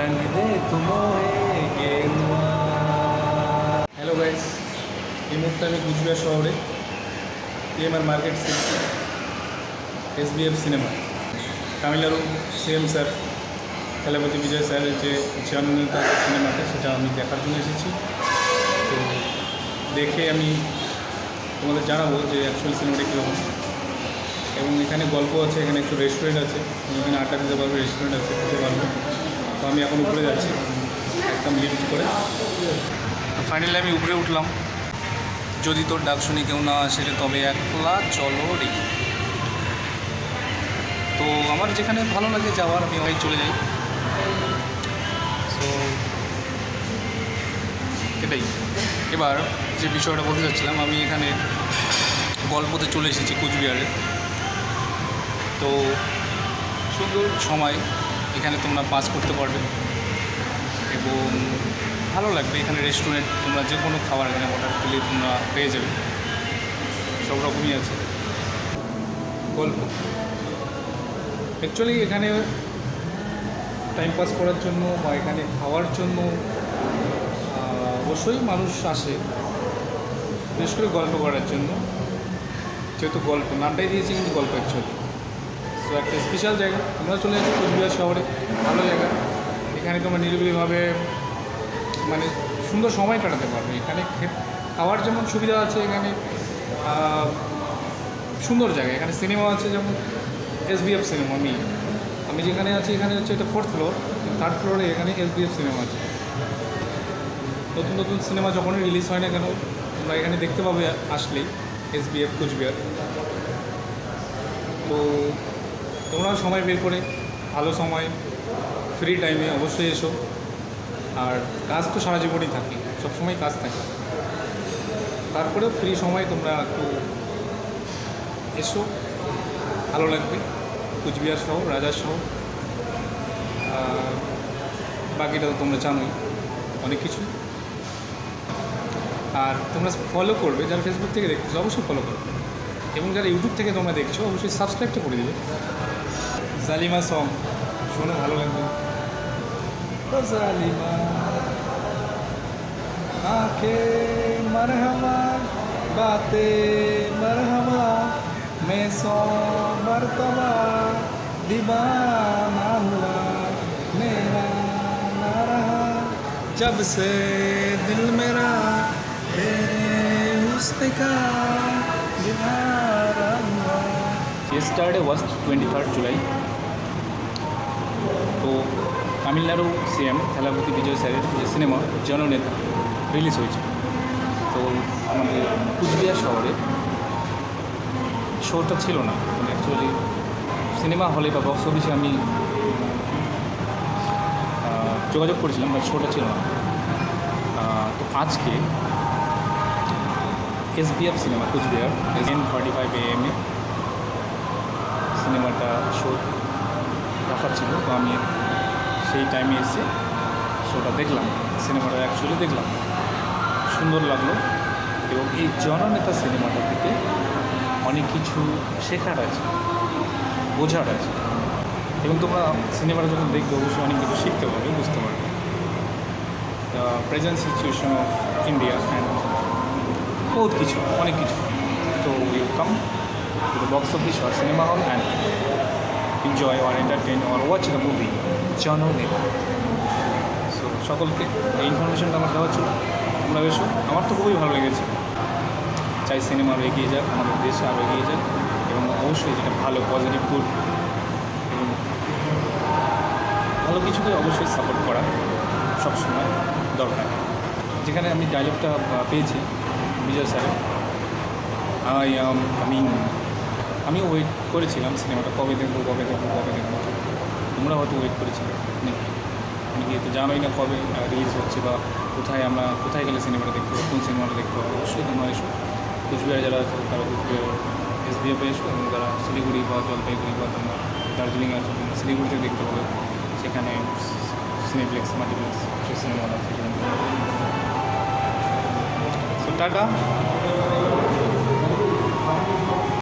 रंग दे तुम्हें गेरुआ। হ্যালো গাইস, এই মুহূর্তে আমি কুচবিহার শহরে TMR market SBF cinema Tamil Nadu CM sir Thalapathy Vijay স্যারের যে জননেতা সিনেমাটা সেটা আমি দেখার জন্য এসেছি। তো দেখে আমি তোমাদের জানাবো যে অ্যাকচুয়াল সিনেমাটা কীরকম, এবং এখানে গল্প আছে, এখানে একটু রেস্টুরেন্ট আছে, এখানে আড্ডা দিতে পারবে, রেস্টুরেন্ট আছে, খেতে পারবে। তো আমি এখন উপরে যাচ্ছি একদম লিফট করে। ফাইনালি আমি উপরে উঠলাম। যদি তোর ডাক শুনি কেউ না আসে তবে একলা চলো রে। তো আমার যেখানে ভালো লাগে যাওয়ার আমি ওই চলে যাই। তো এটাই। এবার যে বিষয়টা বলতে চাচ্ছিলাম, আমি এখানে গল্পতে চলে এসেছি কুচবিহারে। তো সুন্দর সময় এখানে তোমরা পাস করতে পারবে এবং ভালো লাগবে। এখানে রেস্টুরেন্ট, তোমরা যে কোনো খাবার এখানে অর্ডার করলে তোমরা পেয়ে যাবে, সব রকমই আছে। গল্প অ্যাকচুয়ালি এখানে টাইম পাস করার জন্য বা এখানে খাওয়ার জন্য অবশ্যই মানুষ আসে, বিশেষ করে গল্প করার জন্য। যেহেতু গল্প নামটাই দিয়েছি, কিন্তু গল্প অ্যাকচুয়ালি। তো একটা স্পেশাল জায়গা, তোমরা চলে যাচ্ছ কুচবিহার শহরে, ভালো জায়গা। এখানে তোমরা নিরিবিলিভাবে মানে সুন্দর সময় কাটাতে পারবে। এখানে খাওয়ার যেমন সুবিধা আছে, এখানে সুন্দর জায়গা। এখানে সিনেমা আছে, যেমন এসবিএফ সিনেমা। আমি যেখানে আছি এখানে হচ্ছে এটা 4th ফ্লোর, 3rd ফ্লোরে এখানে এসবিএফ সিনেমা আছে। নতুন নতুন সিনেমা যখনই রিলিজ হয় না কেন, তোমরা এখানে দেখতে পাবে আসলেই, এসবিএফ কুচবিহার। তো তোমরা সময় বের করে, ভালো সময়, ফ্রি টাইমে অবশ্যই এসো। আর কাজ তো সারা জীবনই থাকে, সবসময় কাজ থাকে, তারপরেও ফ্রি সময় তোমরা একটু এসো, ভালো লাগবে। কুচবিহার শহর, রাজার শহর, বাকিটা তো তোমরা জানোই অনেক কিছু। আর তোমরা ফলো করবে, যারা ফেসবুক থেকে দেখছো অবশ্যই ফলো করবে, এবং যারা ইউটিউব থেকে তোমরা দেখছো অবশ্যই সাবস্ক্রাইবটা করে দেবে। জালিমা সং শোনো, ভালো লাগবে। জালিমা আঁখে মরহমা বাতে মরহমা मैं 100 मरतबा दीवाना हुआ मेरा ना रहा जब से दिल मेरा तेरे हुस्न का दीवाना हुआ। Yesterday was 23rd July। তো তামিলনাড়ু সিএম থালাপতি বিজয় স্যারের যে সিনেমা জননেতা রিলিজ হয়েছে। তো আমাদের কুচবিহার শহরে শোটা ছিল না, মানে অ্যাকচুয়ালি সিনেমা হলে বা বক্স অফিসে আমি যোগাযোগ করেছিলাম, বাট শোটা ছিল না। তো আজকে এসবিএফ সিনেমা কুচবিহার 10:45 AM সিনেমাটা শো রাখার ছিল। তো আমি সেই টাইমে এসে শোটা দেখলাম, সিনেমাটা অ্যাকচুয়ালি দেখলাম, সুন্দর লাগলো। এবং এই জননেতা সিনেমাটা থেকে অনেক কিছু শেখার আছে, বোঝার আছে, এবং তোমরা সিনেমাটা যখন দেখবে অবশ্যই অনেক কিছু শিখতে পারবে, বুঝতে পারবে the present situation of India and বহুত কিছু, অনেক কিছু। তো you come to the box office or cinema hall and enjoy or entertain or watch the movie Jananeta. So সকলকে এই ইনফরমেশনটা আমার দেওয়া ছিল, তোমরা এসো। আমার তো খুবই ভালো লেগেছে। চাই সিনেমা আরও এগিয়ে যাক, আমাদের দেশে আরও এগিয়ে যাক, এবং অবশ্যই যেটা ভালো, পজিটিভ, গুড এবং ভালো কিছুকে অবশ্যই সাপোর্ট করা সবসময় দরকার। যেখানে আমি ডায়লগটা পেয়েছি বিজয় স্যারের, আমি ওয়েট করেছিলাম সিনেমাটা কবে দেখবো। তোমরা হয়তো ওয়েট করেছিলে নাকি, আমি তো জানোই না কবে রিলিজ হচ্ছে বা কোথায় গেলে সিনেমাটা দেখতে হবে, কোন সিনেমাটা দেখতে হবে। অবশ্যই তোমরা এসো, কুচবিহারে যারা আছে তারা কুচবিহার এসবিএফে এসো, এবং যারা শিলিগুড়ি বা জলপাইগুড়ি বা তোমরা দার্জিলিং আছে, তোমরা শিলিগুড়িতে দেখতে পাবে, সেখানে সিনেপ্লেক্স, মাল্টিপ্লেক্স, সেই সিনেমা আছে। So tata.